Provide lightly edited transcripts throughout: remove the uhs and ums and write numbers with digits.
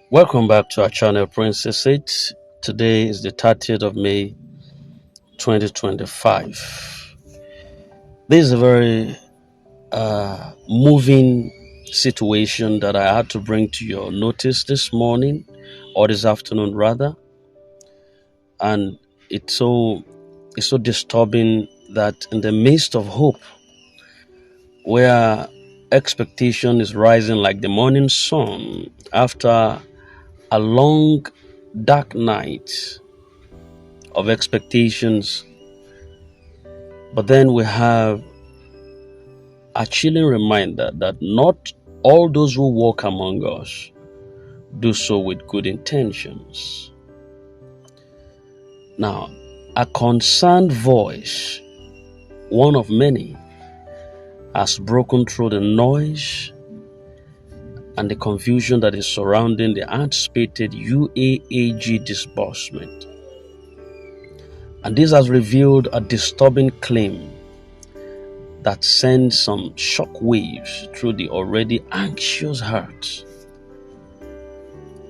Welcome back to our channel, Princess 8. Today is the 30th of May 2025. This is a very moving situation that I had to bring to your notice this morning, or this afternoon rather. And it's so disturbing that in the midst of hope, where expectation is rising like the morning sun after a long dark night of expectations. But then we have a chilling reminder that not all those who walk among us do so with good intentions. Now, a concerned voice, one of many, has broken through the noise and the confusion that is surrounding the anticipated UAAG disbursement. And this has revealed a disturbing claim that sends some shock waves through the already anxious hearts.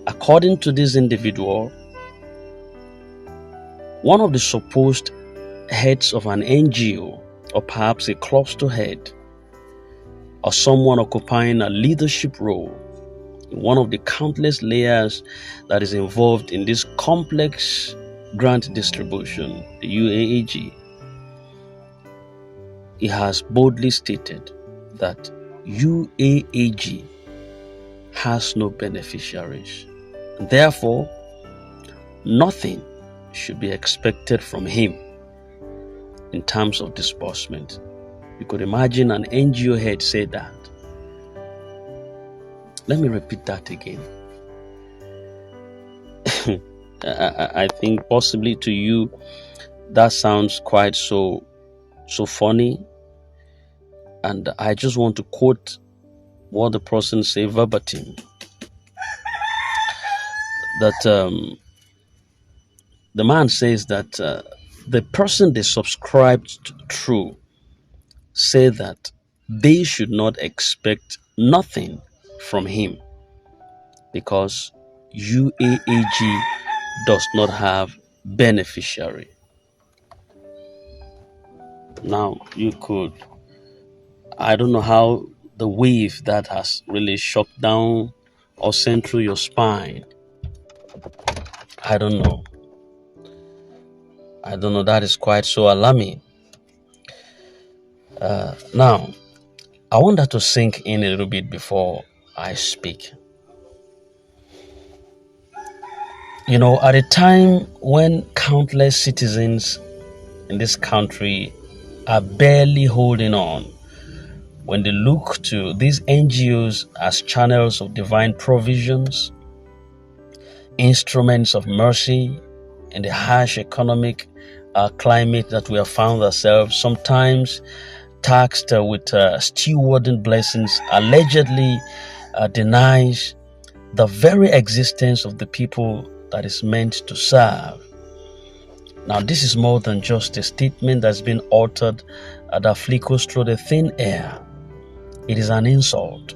According to this individual, one of the supposed heads of an NGO, or perhaps a cluster head, or someone occupying a leadership role in one of the countless layers that is involved in this complex grant distribution, the UAAG, he has boldly stated that UAAG has no beneficiaries. Therefore, nothing should be expected from him in terms of disbursement. You could imagine an NGO head say that. Let me repeat that again. I think possibly to you that sounds quite so funny, and I just want to quote what the person said verbatim. That the man says that the person they subscribed through say that they should not expect nothing from him because UAAG does not have beneficiary. Now I don't know how the wave that has really shocked down or sent through your spine. I don't know. That is quite so alarming. Now, I want that to sink in a little bit before I speak. At a time when countless citizens in this country are barely holding on, when they look to these NGOs as channels of divine provisions, instruments of mercy in the harsh economic climate that we have found ourselves, sometimes taxed with stewarding blessings, allegedly denies the very existence of the people that is meant to serve. Now, this is more than just a statement that's been uttered that flickers through the thin air. It is an insult.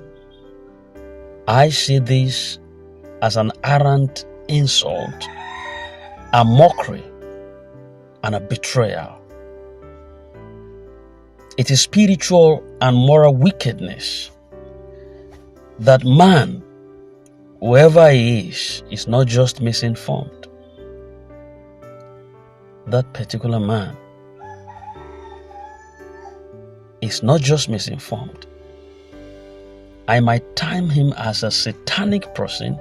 I see this as an arrant insult, a mockery, and a betrayal. It is spiritual and moral wickedness that man, whoever he is not just misinformed. That particular man is not just misinformed. I might term him as a satanic person.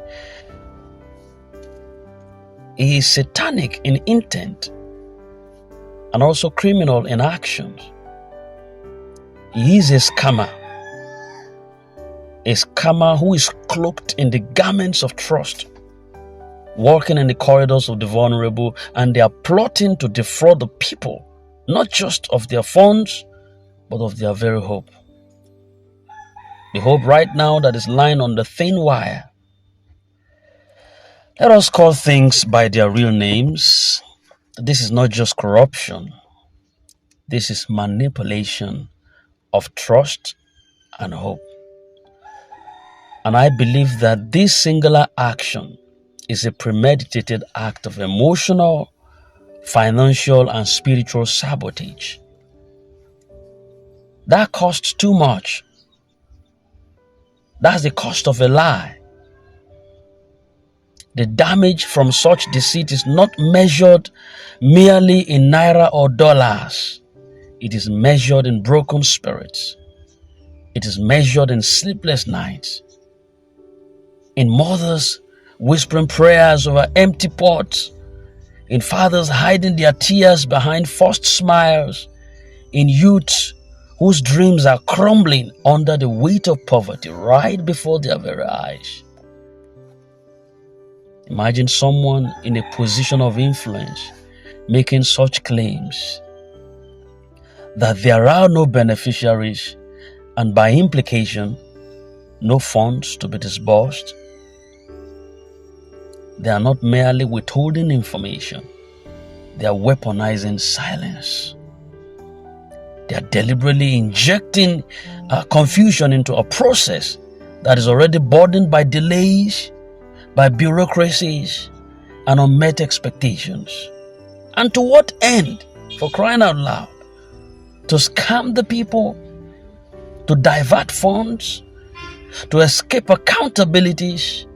He is satanic in intent and also criminal in actions. He is a scammer who is cloaked in the garments of trust, walking in the corridors of the vulnerable, and they are plotting to defraud the people, not just of their funds, but of their very hope. The hope right now that is lying on the thin wire. Let us call things by their real names. This is not just corruption. This is manipulation of trust and hope. And I believe that this singular action is a premeditated act of emotional, financial, and spiritual sabotage. That costs too much. That's the cost of a lie. The damage from such deceit is not measured merely in naira or dollars. It is measured in broken spirits. It is measured in sleepless nights, in mothers whispering prayers over empty pots, in fathers hiding their tears behind forced smiles, in youths whose dreams are crumbling under the weight of poverty right before their very eyes. Imagine someone in a position of influence making such claims that there are no beneficiaries and by implication, no funds to be disbursed. They are not merely withholding information, they are weaponizing silence. They are deliberately injecting confusion into a process that is already burdened by delays, by bureaucracies, and unmet expectations. And to what end? For crying out loud. To scam the people, to divert funds, to escape accountabilities,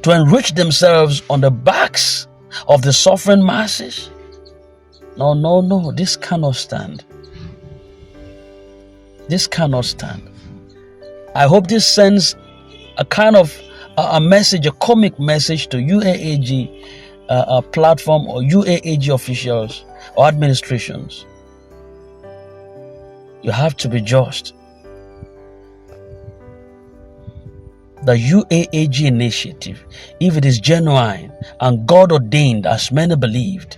to enrich themselves on the backs of the suffering masses. No, this cannot stand. This cannot stand. I hope this sends a kind of a message, a comic message to UAAG platform or UAAG officials or administrations. You have to be just. The UAAG initiative, if it is genuine and God ordained as many believed,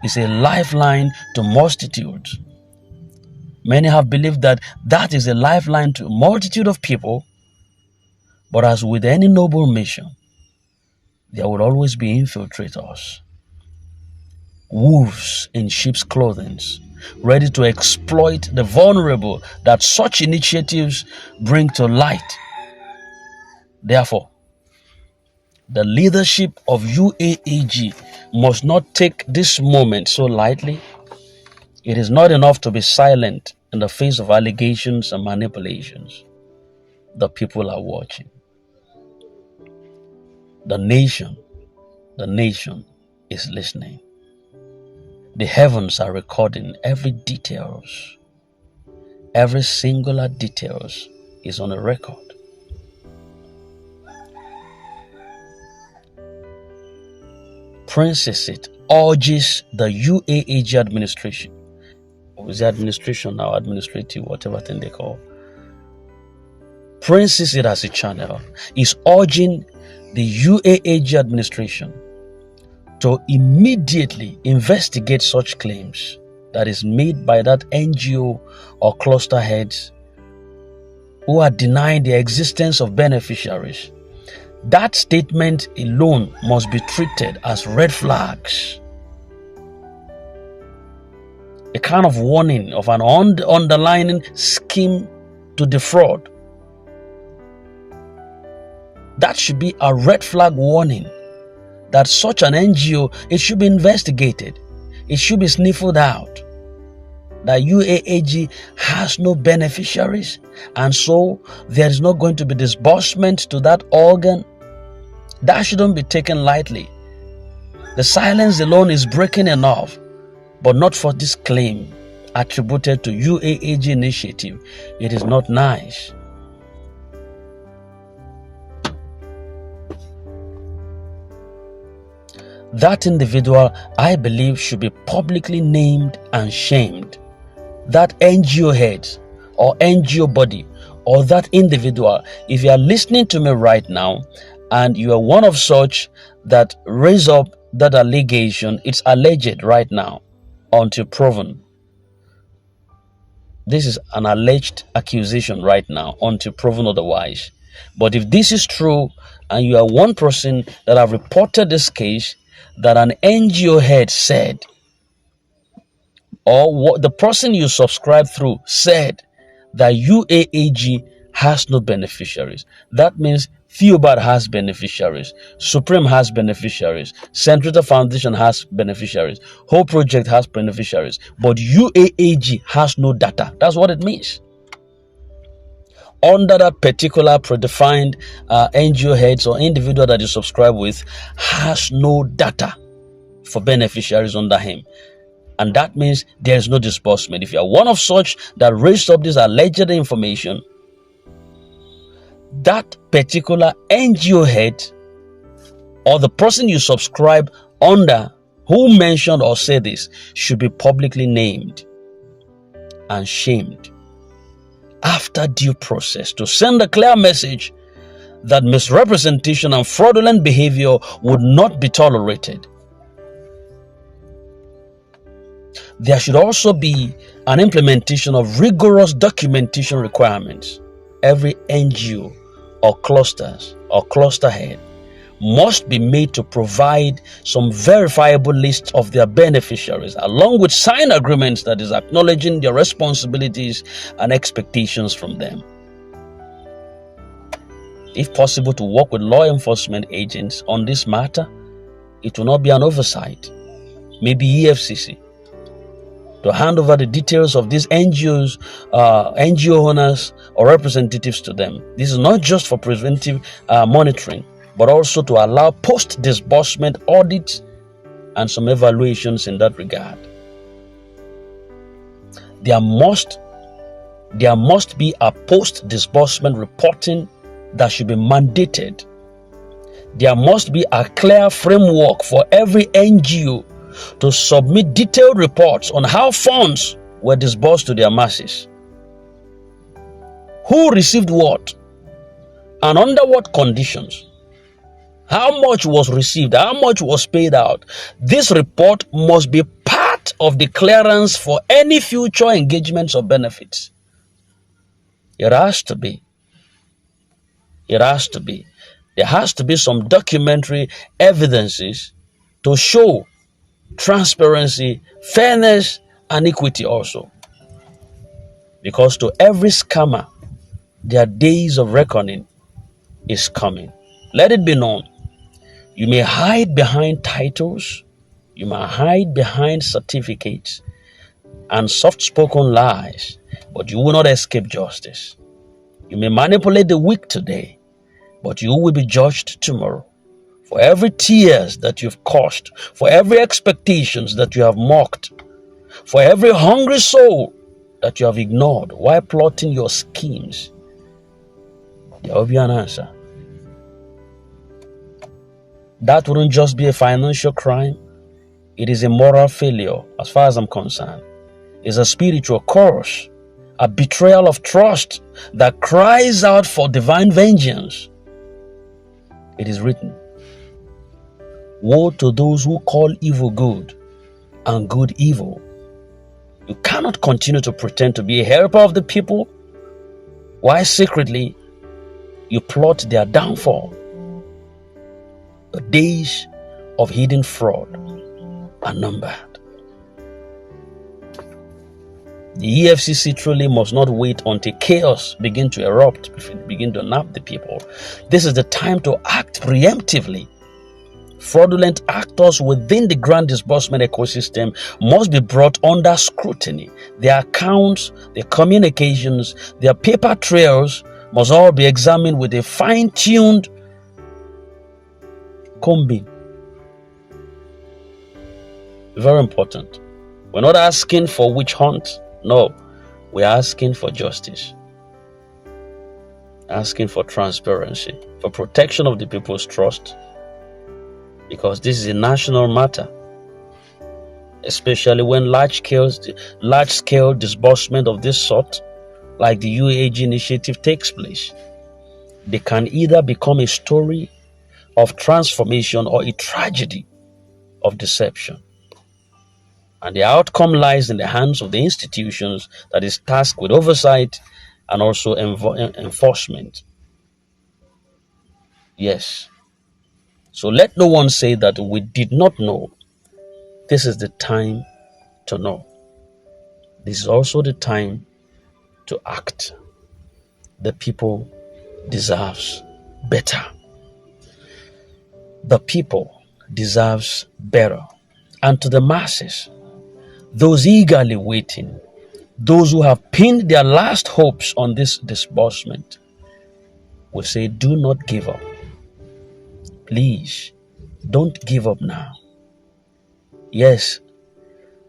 is a lifeline to multitudes. Many have believed that that is a lifeline to a multitude of people, but as with any noble mission, there will always be infiltrators, wolves in sheep's clothing, ready to exploit the vulnerable that such initiatives bring to light. Therefore, the leadership of UAAG must not take this moment so lightly. It is not enough to be silent in the face of allegations and manipulations. The people are watching. The nation is listening. The heavens are recording every details. Every singular details is on a record. Prince Isit urges the UAAG administration, or is the administration now administrative, whatever thing they call. Prince Isit as a channel is urging the UAAG administration to immediately investigate such claims that is made by that NGO or cluster heads who are denying the existence of beneficiaries. That statement alone must be treated as red flags. A kind of warning of an underlying scheme to defraud. That should be a red flag warning that such an NGO, it should be investigated. It should be sniffed out. That UAAG has no beneficiaries, and so there is not going to be disbursement to that organ. That shouldn't be taken lightly. The silence alone is breaking enough, but not for this claim attributed to UAAG initiative. It is not nice. That individual, I believe, should be publicly named and shamed. That NGO head or NGO body or that individual, if you are listening to me right now and you are one of such that raise up that allegation, it's alleged right now until proven. This is an alleged accusation right now until proven otherwise. But if this is true and you are one person that have reported this case that an NGO head said, or what the person you subscribe through said, that UAAG has no beneficiaries. That means Theobald has beneficiaries, Supreme has beneficiaries, Centrator Foundation has beneficiaries, Whole Project has beneficiaries, but UAAG has no data. That's what it means. Under that particular predefined NGO heads or individual that you subscribe with has no data for beneficiaries under him. And that means there is no disbursement. If you are one of such that raised up this alleged information, that particular NGO head or the person you subscribe under who mentioned or said this should be publicly named and shamed after due process to send a clear message that misrepresentation and fraudulent behavior would not be tolerated. There should also be an implementation of rigorous documentation requirements. Every NGO or clusters or cluster head must be made to provide some verifiable list of their beneficiaries along with signed agreements that is acknowledging their responsibilities and expectations from them. If possible, to work with law enforcement agents on this matter, it will not be an oversight, maybe EFCC, to hand over the details of these NGOs, NGO owners or representatives to them. This is not just for preventive monitoring, but also to allow post-disbursement audits and some evaluations in that regard. There must be a post-disbursement reporting that should be mandated. There must be a clear framework for every NGO to submit detailed reports on how funds were disbursed to their masses, who received what, and under what conditions, how much was received, how much was paid out. This report must be part of the clearance for any future engagements or benefits. It has to be. It has to be. There has to be some documentary evidences to show transparency, fairness, and equity also. Because to every scammer, their days of reckoning is coming. Let it be known. You may hide behind titles, you may hide behind certificates and soft-spoken lies, but you will not escape justice. You may manipulate the weak today, but you will be judged tomorrow. For every tears that you've caused, for every expectations that you have mocked, for every hungry soul that you have ignored while plotting your schemes, there will be an answer. That wouldn't just be a financial crime. It is a moral failure as far as I'm concerned. It's a spiritual curse, a betrayal of trust that cries out for divine vengeance. It is written, woe to those who call evil good and good evil. You cannot continue to pretend to be a helper of the people while secretly you plot their downfall. The days of hidden fraud are numbered. The EFCC truly must not wait until chaos begin to erupt before it begin to nab the people. This is the time to act preemptively. Fraudulent actors within the grant disbursement ecosystem must be brought under scrutiny. Their accounts, their communications, their paper trails must all be examined with a fine-tuned combing. Very important. We're not asking for witch hunt. No, we're asking for justice. Asking for transparency, for protection of the people's trust. Because this is a national matter, especially when large-scale disbursement of this sort, like the UAG initiative, takes place. They can either become a story of transformation or a tragedy of deception. And the outcome lies in the hands of the institutions that is tasked with oversight and also enforcement. Yes. So let no one say that we did not know. This is the time to know. This is also the time to act. The people deserves better. The people deserves better. And to the masses, those eagerly waiting, those who have pinned their last hopes on this disbursement, will say, do not give up. Please, don't give up now. Yes,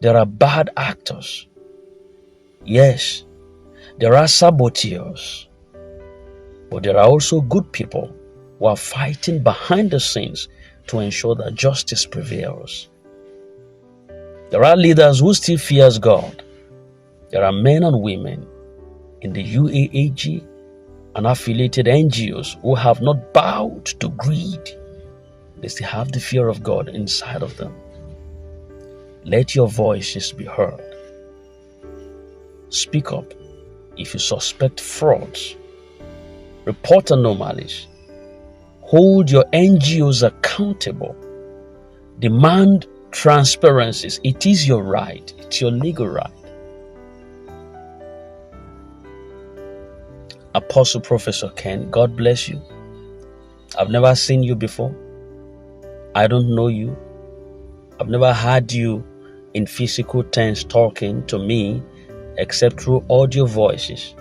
there are bad actors. Yes, there are saboteurs. But there are also good people who are fighting behind the scenes to ensure that justice prevails. There are leaders who still fears God. There are men and women in the UAAG and affiliated NGOs who have not bowed to greed. They still have the fear of God inside of them. Let your voices be heard. Speak up if you suspect frauds. Report anomalies. Hold your NGOs accountable. Demand transparencies. It is your right. It's your legal right. Apostle Professor Ken, God bless you. I've never seen you before. I don't know you. I've never heard you in physical terms talking to me except through audio voices.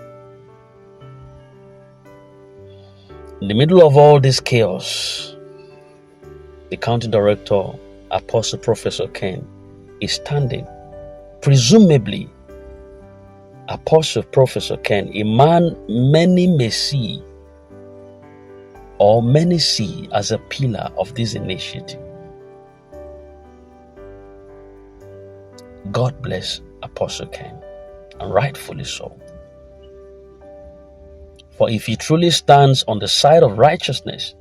In the middle of all this chaos, the county director, Apostle Professor Ken, is standing. Presumably, Apostle Professor Ken, a man many may see or many see as a pillar of this initiative. God bless Apostle Ken, and rightfully so. For if he truly stands on the side of righteousness,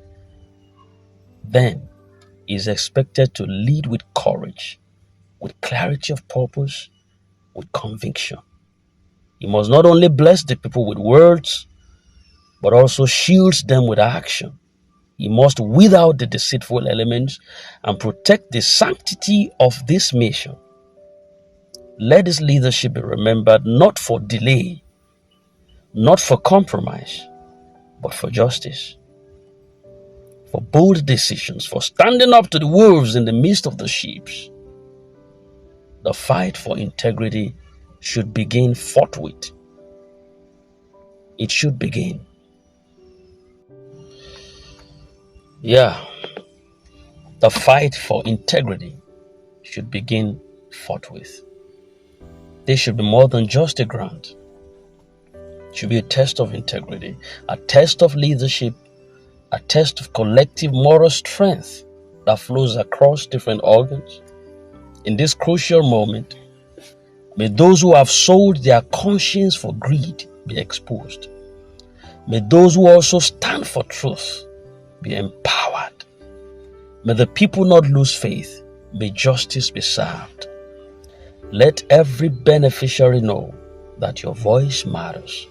then he is expected to lead with courage, with clarity of purpose, with conviction. He must not only bless the people with words, but also shields them with action. He must weed out the deceitful elements and protect the sanctity of this mission. Let his leadership be remembered not for delay, not for compromise, but for justice, for bold decisions, for standing up to the wolves in the midst of the sheep. The fight for integrity should begin forthwith. It should begin. Yeah, the fight for integrity should begin forthwith. This should be more than just a grant. It should be a test of integrity, a test of leadership, a test of collective moral strength that flows across different organs. In this crucial moment, may those who have sold their conscience for greed be exposed. May those who also stand for truth be empowered. May the people not lose faith. May justice be served. Let every beneficiary know that your voice matters.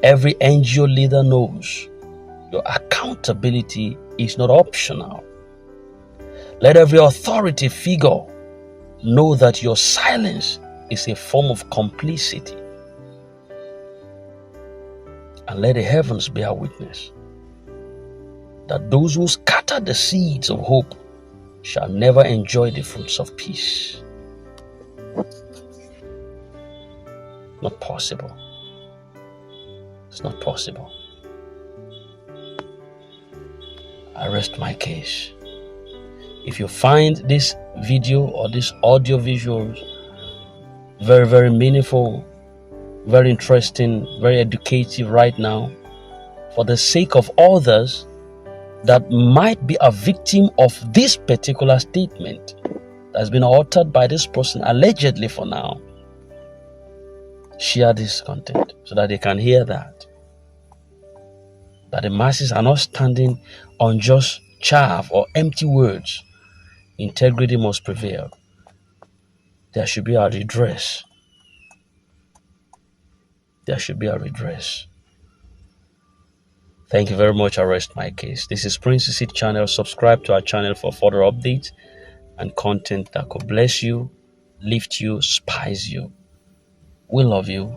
Every NGO leader knows your accountability is not optional. Let every authority figure know that your silence is a form of complicity. And let the heavens bear witness that those who scatter the seeds of hope shall never enjoy the fruits of peace. Not possible. It's not possible. I rest my case. If you find this video or this audio visuals very, very meaningful, very interesting, very educative right now, for the sake of others that might be a victim of this particular statement that has been uttered by this person, allegedly for now, share this content so that they can hear that the masses are not standing on just chaff or empty words. Integrity must prevail. There should be a redress. There should be a redress. Thank you very much. I rest my case. This is Prince Seed Channel. Subscribe to our channel for further updates and content that could bless you, lift you, spice you. We love you.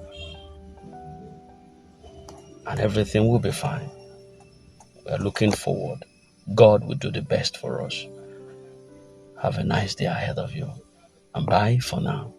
and everything will be fine. We are looking forward. God will do the best for us. Have a nice day ahead of you. And bye for now.